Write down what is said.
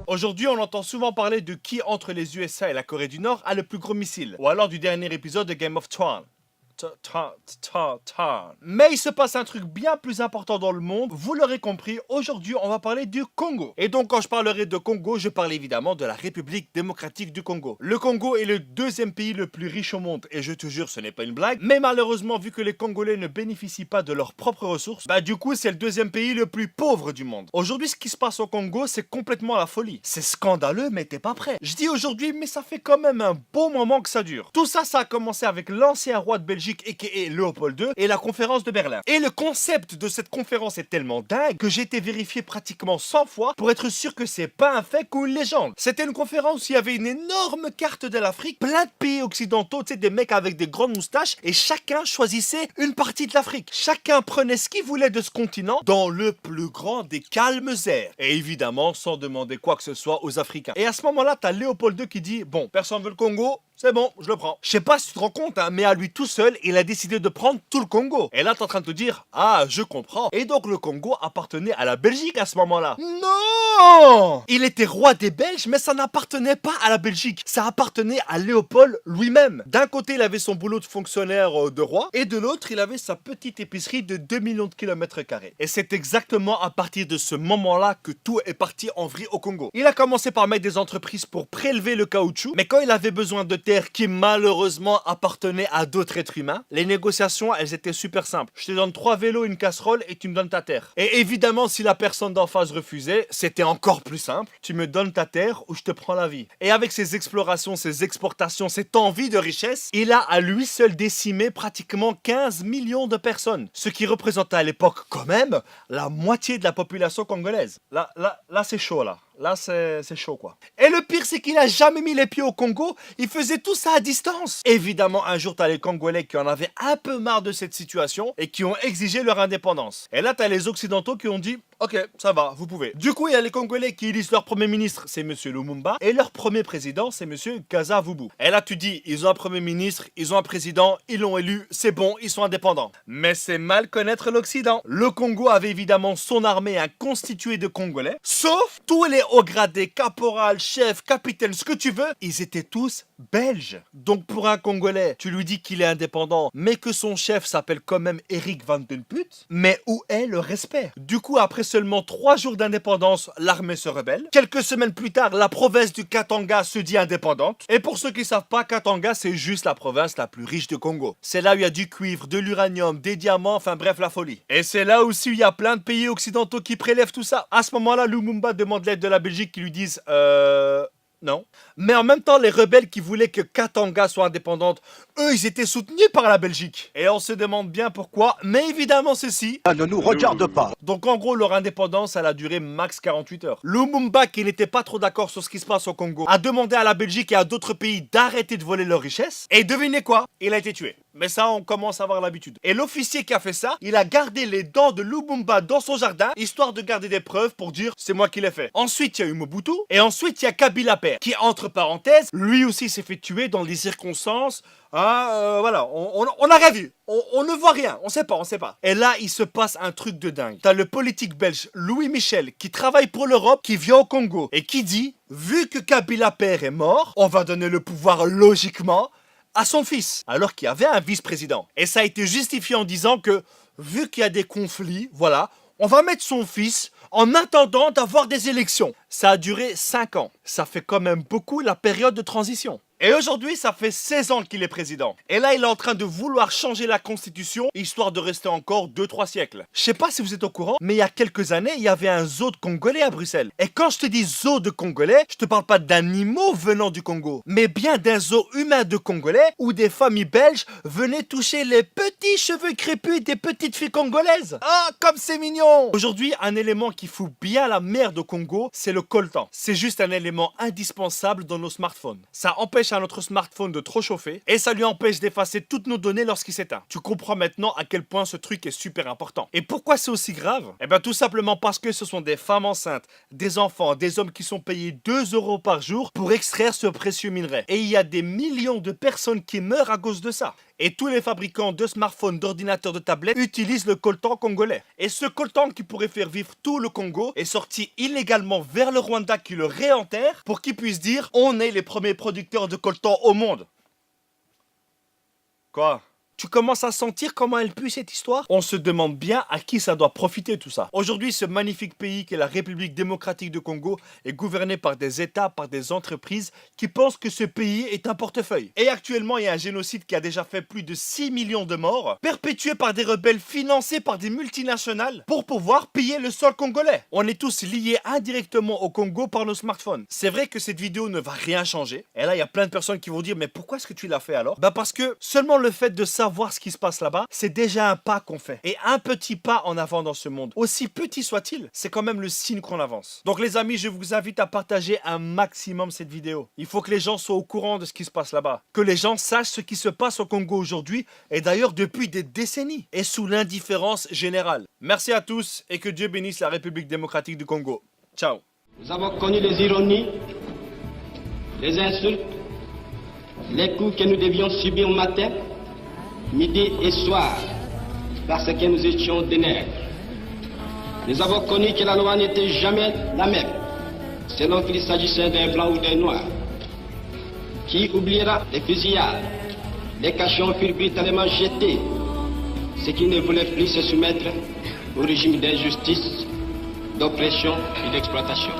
Aujourd'hui, on entend souvent parler de qui entre les USA et la Corée du Nord a le plus gros missile, ou alors du dernier épisode de Game of Thrones. Mais il se passe un truc bien plus important dans le monde, vous l'aurez compris, aujourd'hui on va parler du Congo. Et donc quand je parlerai de Congo, je parle évidemment de la République démocratique du Congo. Le Congo est le deuxième pays le plus riche au monde, et je te jure ce n'est pas une blague, mais malheureusement vu que les Congolais ne bénéficient pas de leurs propres ressources, du coup c'est le deuxième pays le plus pauvre du monde. Aujourd'hui ce qui se passe au Congo c'est complètement la folie. C'est scandaleux mais t'es pas prêt. Je dis aujourd'hui mais ça fait quand même un bon moment que ça dure. Tout ça, ça a commencé avec l'ancien roi de Belgique aka Léopold II et la conférence de Berlin. Et le concept de cette conférence est tellement dingue que j'ai été vérifié pratiquement 100 fois pour être sûr que c'est pas un fake ou une légende. C'était une conférence où il y avait une énorme carte de l'Afrique, plein de pays occidentaux, tu sais, des mecs avec des grandes moustaches et chacun choisissait une partie de l'Afrique. Chacun prenait ce qu'il voulait de ce continent dans le plus grand des calmes airs. Et évidemment sans demander quoi que ce soit aux Africains. Et à ce moment-là, t'as Léopold II qui dit bon, personne veut le Congo, c'est bon, je le prends. Je sais pas si tu te rends compte, mais à lui tout seul, il a décidé de prendre tout le Congo. Et là, t'es en train de te dire, ah, je comprends. Et donc, le Congo appartenait à la Belgique à ce moment-là. Non! Il était roi des Belges, mais ça n'appartenait pas à la Belgique. Ça appartenait à Léopold lui-même. D'un côté, il avait son boulot de fonctionnaire de roi, et de l'autre, il avait sa petite épicerie de 2 millions de kilomètres carrés. Et c'est exactement à partir de ce moment-là que tout est parti en vrille au Congo. Il a commencé par mettre des entreprises pour prélever le caoutchouc, mais quand il avait besoin de qui malheureusement appartenait à d'autres êtres humains. Les négociations, elles étaient super simples. Je te donne 3 vélos, une casserole et tu me donnes ta terre. Et évidemment, si la personne d'en face refusait, c'était encore plus simple. Tu me donnes ta terre ou je te prends la vie. Et avec ses explorations, ses exportations, cette envie de richesse, il a à lui seul décimé pratiquement 15 millions de personnes. Ce qui représentait à l'époque quand même la moitié de la population congolaise. Là c'est chaud là. Là, c'est chaud, quoi. Et le pire, c'est qu'il a jamais mis les pieds au Congo. Il faisait tout ça à distance. Évidemment, un jour, t'as les Congolais qui en avaient un peu marre de cette situation et qui ont exigé leur indépendance. Et là, t'as les Occidentaux qui ont dit ok, ça va, vous pouvez. Du coup, il y a les Congolais qui élisent leur premier ministre, c'est Monsieur Lumumba, et leur premier président, c'est Monsieur Kasavubu. Et là, tu dis, ils ont un premier ministre, ils ont un président, ils l'ont élu, c'est bon, ils sont indépendants. Mais c'est mal connaître l'Occident. Le Congo avait évidemment son armée constituée de Congolais, sauf tous les hauts gradés, caporal, chef, capitaine, ce que tu veux, ils étaient tous belges. Donc pour un Congolais, tu lui dis qu'il est indépendant, mais que son chef s'appelle quand même Eric Van Den Put, mais où est le respect? Du coup, après seulement 3 jours d'indépendance, l'armée se rebelle. Quelques semaines plus tard, la province du Katanga se dit indépendante. Et pour ceux qui savent pas, Katanga, c'est juste la province la plus riche de Congo. C'est là où il y a du cuivre, de l'uranium, des diamants, enfin bref, la folie. Et c'est là aussi où il y a plein de pays occidentaux qui prélèvent tout ça. À ce moment-là, Lumumba demande l'aide de la Belgique qui lui disent non. Mais en même temps, les rebelles qui voulaient que Katanga soit indépendante, eux, ils étaient soutenus par la Belgique. Et on se demande bien pourquoi, mais évidemment ceci ça ne nous regarde pas. Donc en gros, leur indépendance, elle a duré max 48 heures. Lumumba, qui n'était pas trop d'accord sur ce qui se passe au Congo, a demandé à la Belgique et à d'autres pays d'arrêter de voler leurs richesses. Et devinez quoi? Il a été tué. Mais ça, on commence à avoir l'habitude. Et l'officier qui a fait ça, il a gardé les dents de Lumumba dans son jardin, histoire de garder des preuves pour dire c'est moi qui l'ai fait. Ensuite, il y a eu Mobutu, et ensuite, il y a Kabila Père, qui, entre parenthèses, lui aussi s'est fait tuer dans des circonstances. Voilà, on n'a rien vu. On ne voit rien, on sait pas. Et là, il se passe un truc de dingue. T'as le politique belge Louis Michel qui travaille pour l'Europe, qui vient au Congo et qui dit, vu que Kabila Père est mort, on va donner le pouvoir logiquement à son fils, alors qu'il y avait un vice-président. Et ça a été justifié en disant que, vu qu'il y a des conflits, voilà, on va mettre son fils en attendant d'avoir des élections. Ça a duré 5 ans. Ça fait quand même beaucoup la période de transition. Et aujourd'hui, ça fait 16 ans qu'il est président. Et là, il est en train de vouloir changer la constitution, histoire de rester encore 2-3 siècles. Je sais pas si vous êtes au courant, mais il y a quelques années, il y avait un zoo de Congolais à Bruxelles. Et quand je te dis zoo de Congolais, je te parle pas d'animaux venant du Congo, mais bien d'un zoo humain de Congolais, où des familles belges venaient toucher les petits cheveux crépus des petites filles congolaises. Ah, comme c'est mignon! Aujourd'hui, un élément qui fout bien la merde au Congo, c'est le coltan. C'est juste un élément indispensable dans nos smartphones. Ça empêche à notre smartphone de trop chauffer et ça lui empêche d'effacer toutes nos données lorsqu'il s'éteint. Tu comprends maintenant à quel point ce truc est super important. Et pourquoi c'est aussi grave? Eh bien tout simplement parce que ce sont des femmes enceintes, des enfants, des hommes qui sont payés 2 € par jour pour extraire ce précieux minerai. Et il y a des millions de personnes qui meurent à cause de ça. Et tous les fabricants de smartphones, d'ordinateurs, de tablettes utilisent le coltan congolais. Et ce coltan qui pourrait faire vivre tout le Congo est sorti illégalement vers le Rwanda qui le réenterre pour qu'ils puissent dire on est les premiers producteurs de coltan au monde. Quoi ? Tu commences à sentir comment elle pue cette histoire? On se demande bien à qui ça doit profiter tout ça. Aujourd'hui, ce magnifique pays qu'est la République démocratique du Congo est gouverné par des États, par des entreprises qui pensent que ce pays est un portefeuille. Et actuellement, il y a un génocide qui a déjà fait plus de 6 millions de morts, perpétué par des rebelles financés par des multinationales pour pouvoir piller le sol congolais. On est tous liés indirectement au Congo par nos smartphones. C'est vrai que cette vidéo ne va rien changer. Et là, il y a plein de personnes qui vont dire mais pourquoi est-ce que tu l'as fait alors? Bah parce que seulement le fait de savoir ce qui se passe là-bas, c'est déjà un pas qu'on fait. Et un petit pas en avant dans ce monde, aussi petit soit-il, c'est quand même le signe qu'on avance. Donc les amis, je vous invite à partager un maximum cette vidéo. Il faut que les gens soient au courant de ce qui se passe là-bas. Que les gens sachent ce qui se passe au Congo aujourd'hui, et d'ailleurs depuis des décennies, et sous l'indifférence générale. Merci à tous, et que Dieu bénisse la République démocratique du Congo. Ciao. Nous avons connu les ironies, les insultes, les coups que nous devions subir matin, midi et soir, parce que nous étions des nègres. Nous avons connu que la loi n'était jamais la même, selon qu'il s'agissait d'un blanc ou d'un noir. Qui oubliera les fusillades? Les cachons furent brutalement jetés. Ceux qui ne voulaient plus se soumettre au régime d'injustice, d'oppression et d'exploitation.